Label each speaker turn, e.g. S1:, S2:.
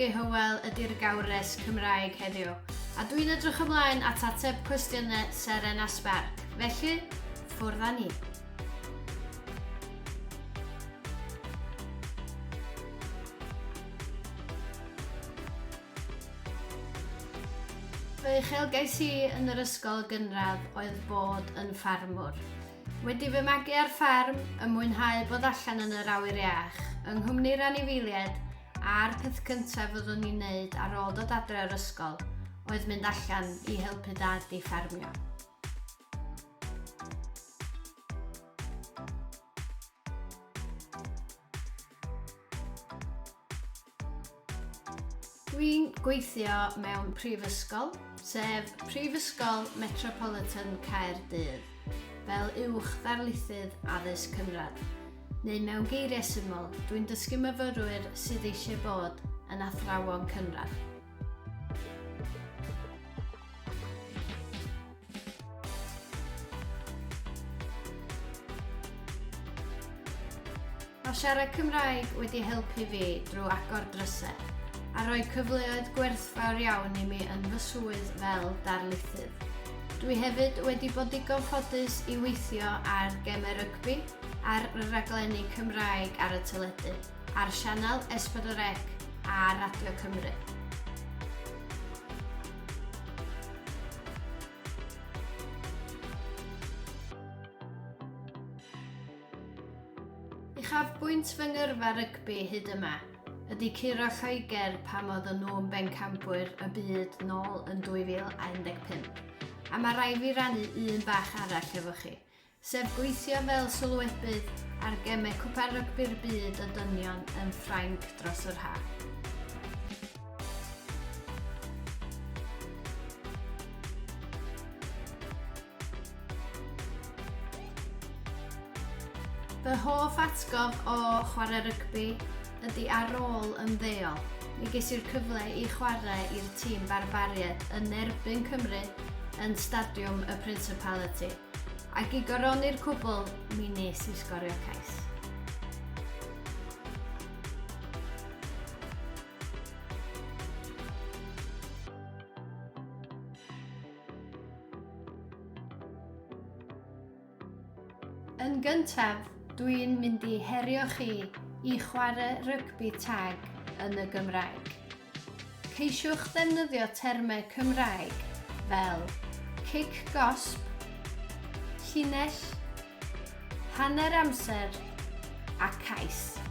S1: Dyddgu Hywel ydy'r gawres Cymraeg heddiw, a dwi'n edrych ymlaen at ateb cwestiynau seren a sbarc. Felly, ffwrdd â ni. Fy uchelgais i yn yr ysgol gynradd oedd bod yn ffarmwr. Wedi fy magu ar ffarm, y mwynhau bod allan yn yr awyr iach, yng nghwmni'r anifeiliaid a'r peth cyntaf fyddwn ni'n neud ar ôl dod adre o'r ysgol oedd mynd allan i helpu dad i ffarmio. Dwi'n gweithio mewn prifysgol, sef Prifysgol Metropolitan Caerdydd, fel uwch ddarlithydd addysg cynradd. Neu mewn geiriau syml, dwi'n dysgu myfyrwyr sydd eisiau bod yn athrawon cynradd. Mae siarad Cymraeg wedi helpu fi drwy agor drysau, a rhoi cyfleoedd gwerthfawr iawn i mi yn fy swydd fel darlithydd. Dwi hefyd wedi bod digon ffodus i weithio ar gemau rygbi, ar y raglenni Cymraeg ar y teledu, ar sianel e-sgol a Radio Cymru. Uchafbwynt fy ngyrfa rygbi hyd yma ydy curo Lloegr pam oedden nhw yn bencampwyr y byd nôl yn 2015. A mae rai fi rannu un bach arall efo chi, sef gweithio fel sylwebydd ar gemau cwpa rygbi'r byd y dynion yn Ffrainc dros yr haf. Fy hoff atgof o chwarae rygbi ydy ar ôl ymddeol. Mi ges i'r cyfle i chwarae i'r tîm barbariaid yn erbyn Cymru yn Stadiwm y Principality, ac i goroni'r cwbl mi nes i sgorio cais. Yn gyntaf, dwi'n mynd i herio chi i chwarae rygbi tag yn y Gymraeg. Ceisiwch ddefnyddio termau Cymraeg fel kick gosb, llinell, hanner amser a cais.